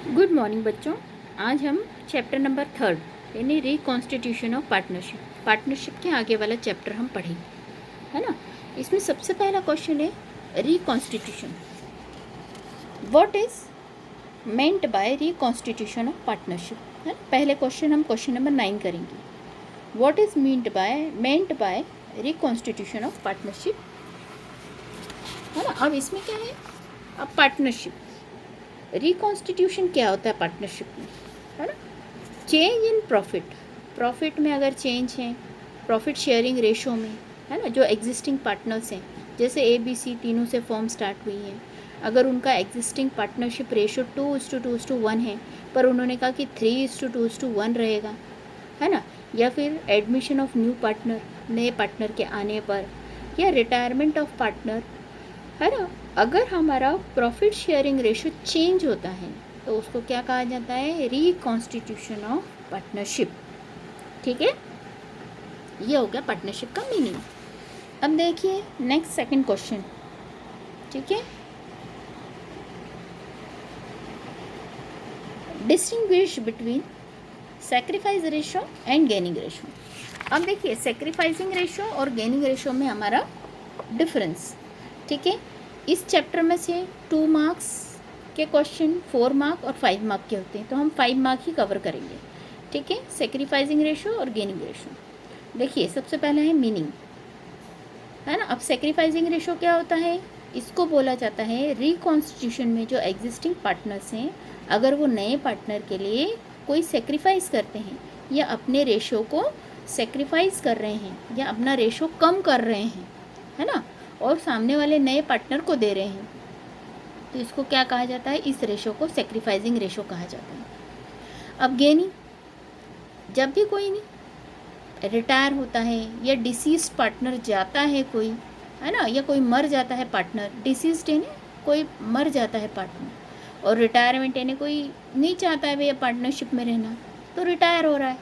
Good morning बच्चों। आज हम चैप्टर नंबर 3 यानी रिकॉन्स्टिट्यूशन ऑफ पार्टनरशिप के आगे वाला चैप्टर हम पढ़ेंगे, है ना। इसमें सबसे पहला क्वेश्चन है reconstitution. What is meant by reconstitution of partnership, है ना। पहले क्वेश्चन हम क्वेश्चन नंबर 9 करेंगे। What is meant by reconstitution of partnership, है ना। अब इसमें क्या है, अब पार्टनरशिप रिकॉन्स्टिट्यूशन क्या होता है पार्टनरशिप में, है ना। चेंज इन प्रॉफिट में अगर चेंज है, प्रॉफिट शेयरिंग रेशो में, है ना। जो एग्जिस्टिंग पार्टनर्स हैं, जैसे ABC तीनों से फॉर्म स्टार्ट हुई है, अगर उनका एग्जिस्टिंग पार्टनरशिप रेशो 2:2:1 है, पर उन्होंने कहा कि 3:2:1 रहेगा, है ना। या फिर एडमिशन ऑफ न्यू पार्टनर, नए पार्टनर के आने पर, या रिटायरमेंट ऑफ पार्टनर, है ना। अगर हमारा प्रॉफिट शेयरिंग रेशो चेंज होता है तो उसको क्या कहा जाता है, रिकॉन्स्टिट्यूशन ऑफ पार्टनरशिप। ठीक है, ये हो गया पार्टनरशिप का मीनिंग। अब देखिए नेक्स्ट सेकंड क्वेश्चन। ठीक है, distinguish between sacrifice ratio and gaining ratio. अब देखिए सैक्रिफाइसिंग रेशो और गेनिंग रेशो में हमारा डिफरेंस। ठीक है, इस चैप्टर में से 2 मार्क्स के क्वेश्चन 4 मार्क और 5 मार्क के होते हैं, तो हम 5 मार्क ही कवर करेंगे। ठीक है, सैक्रिफाइसिंग रेशो और गेनिंग रेशो। देखिए सबसे पहला है मीनिंग, है ना। अब सैक्रिफाइसिंग रेशो क्या होता है, इसको बोला जाता है रिकॉन्स्टिट्यूशन में जो एग्जिस्टिंग पार्टनर्स हैं, अगर वो नए पार्टनर के लिए कोई सेक्रीफाइस करते हैं या अपने रेशो को सेक्रीफाइस कर रहे हैं या अपना रेशो कम कर रहे हैं, है ना, और सामने वाले नए पार्टनर को दे रहे हैं, तो इसको क्या कहा जाता है, इस रेशो को सेक्रीफाइसिंग रेशो कहा जाता है। अब गेनिंग, जब भी कोई नहीं रिटायर होता है या डिसीज्ड पार्टनर जाता है कोई, है ना, या कोई मर जाता है पार्टनर, डिसीज्ड यानी कोई मर जाता है पार्टनर, और रिटायरमेंट यानी कोई नहीं चाहता है भैया पार्टनरशिप में रहना, तो रिटायर हो रहा है,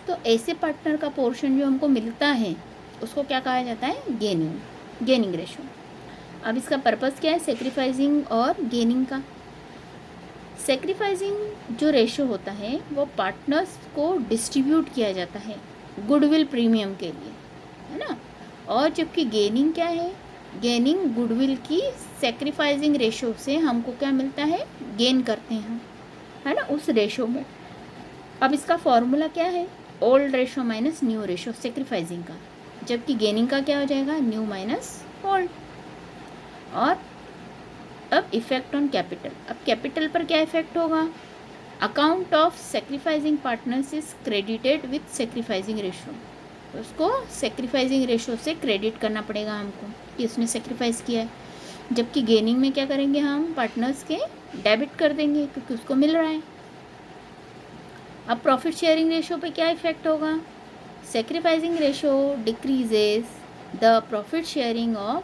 तो ऐसे पार्टनर का पोर्शन जो हमको मिलता है उसको क्या कहा जाता है, गेनिंग रेशो। अब इसका पर्पस क्या है, सेक्रीफाइसिंग और गेनिंग का। सेक्रीफाइसिंग जो रेशो होता है वो पार्टनर्स को डिस्ट्रीब्यूट किया जाता है गुडविल प्रीमियम के लिए, है ना। और जबकि गेनिंग क्या है, गेनिंग गुडविल की सेक्रीफाइसिंग रेशो से हमको क्या मिलता है, गेन करते हैं हम, है ना, उस रेशो में। अब इसका फॉर्मूला क्या है, old ratio minus new ratio sacrificing का, जबकि गेनिंग का क्या हो जाएगा, न्यू माइनस ओल्ड। और अब इफेक्ट ऑन कैपिटल, अब कैपिटल पर क्या इफेक्ट होगा, account of sacrificing partners is credited with sacrificing ratio, तो उसको सेक्रीफाइसिंग रेशो से क्रेडिट करना पड़ेगा हमको कि उसने सेक्रीफाइस किया है, जबकि गेनिंग में क्या करेंगे, हम पार्टनर्स के डेबिट कर देंगे क्योंकि उसको मिल रहा है। अब प्रॉफिट शेयरिंग रेशो पे क्या इफेक्ट होगा, sacrificing ratio decreases the profit sharing of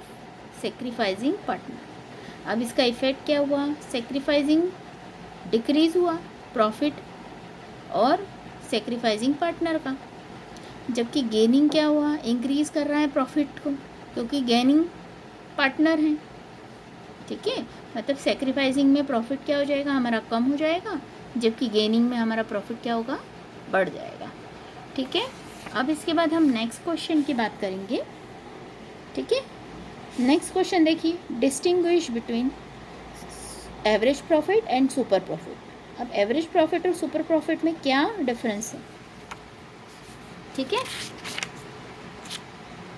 sacrificing partner. अब इसका इफेक्ट क्या हुआ, सेक्रीफाइसिंग डिक्रीज हुआ प्रॉफिट और सेक्रीफाइसिंग पार्टनर का, जबकि गेनिंग क्या हुआ, इंक्रीज कर रहा है प्रॉफिट को क्योंकि गेनिंग पार्टनर है। ठीक है, मतलब सेक्रीफाइसिंग में प्रॉफिट क्या हो जाएगा, हमारा कम हो जाएगा, जबकि गेनिंग में हमारा प्रॉफिट क्या होगा, बढ़ जाएगा। ठीक है, अब इसके बाद हम नेक्स्ट क्वेश्चन की बात करेंगे। ठीक है, नेक्स्ट क्वेश्चन देखिए, distinguish between average profit and super profit. अब एवरेज प्रॉफिट और सुपर प्रॉफिट में क्या डिफरेंस है। ठीक है,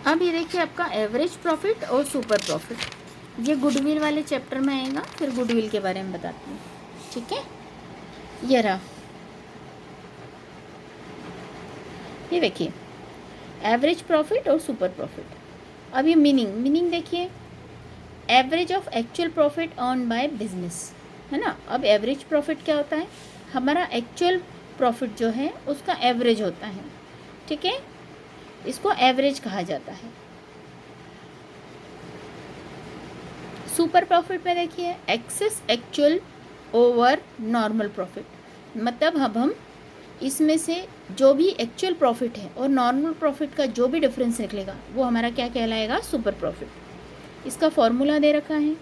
अब ये देखिए आपका एवरेज प्रॉफिट और सुपर प्रॉफिट, ये गुडविल वाले चैप्टर में आएगा, फिर गुडविल के बारे में बताती हूँ। ठीक है, ये रहा, ये देखिए एवरेज प्रॉफिट और सुपर प्रॉफिट। अब ये मीनिंग देखिए, average of actual profit earn by business, है ना। अब एवरेज प्रॉफिट क्या होता है, हमारा एक्चुअल प्रॉफिट जो है उसका एवरेज होता है। ठीक है, इसको एवरेज कहा जाता है। सुपर प्रॉफिट में देखिए excess actual over normal profit, मतलब अब हम इसमें से जो भी एक्चुअल प्रॉफिट है और नॉर्मल प्रॉफिट का जो भी डिफरेंस निकलेगा वो हमारा क्या कहलाएगा, सुपर प्रॉफिट। इसका फॉर्मूला दे रखा है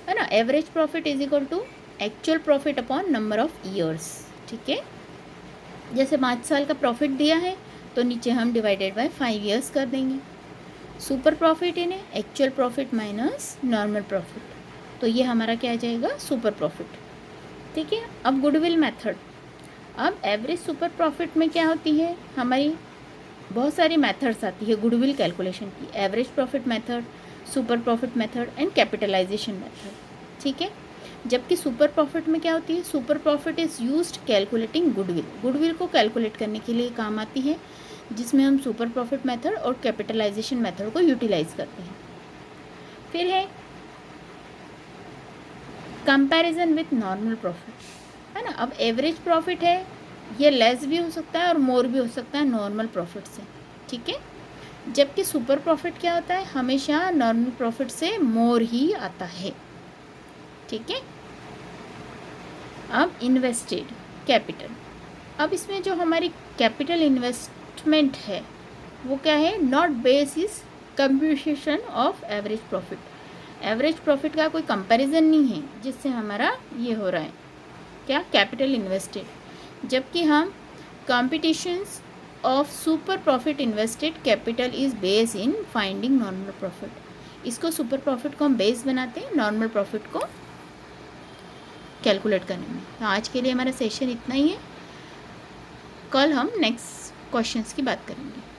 ना, average profit is equal to actual profit upon number of years, ठीक है। जैसे 5 साल का प्रॉफिट दिया है तो नीचे हम डिवाइडेड बाय 5 ईयर्स कर देंगे। सुपर प्रॉफिट इन्हें actual profit minus normal profit, तो ये हमारा क्या आ जाएगा, सुपर प्रॉफिट, ठीक है। अब गुडविल मेथड, अब एवरेज सुपर प्रॉफिट में क्या होती है, हमारी बहुत सारी मेथड्स आती है गुडविल कैलकुलेशन की, average profit method, super profit method and capitalisation method, ठीक है। जबकि सुपर प्रॉफिट में क्या होती है, super profit is used calculating goodwill, goodwill को कैलकुलेट करने के लिए काम आती है, जिसमें हम सुपर प्रॉफिट मेथड और कैपिटलाइजेशन मेथड को यूटिलाइज करते हैं। फिर है कंपैरिजन विथ नॉर्मल प्रॉफिट, है ना। अब एवरेज प्रॉफिट है, ये लेस भी हो सकता है और मोर भी हो सकता है नॉर्मल प्रॉफिट से, ठीक है। जबकि सुपर प्रॉफिट क्या होता है, हमेशा नॉर्मल प्रॉफिट से मोर ही आता है, ठीक है। अब इन्वेस्टेड कैपिटल, अब इसमें जो हमारी कैपिटल इन्वेस्टमेंट है वो क्या है, not base is computation of average profit, average profit का कोई कंपैरिजन नहीं है जिससे हमारा ये हो रहा है क्या, कैपिटल इन्वेस्टेड। जबकि हम competitions of super profit invested capital is base in finding normal profit, इसको सुपर प्रॉफिट को हम बेस बनाते हैं नॉर्मल प्रॉफिट को कैलकुलेट करने में। तो आज के लिए हमारा सेशन इतना ही है, कल हम नेक्स्ट क्वेश्चंस की बात करेंगे।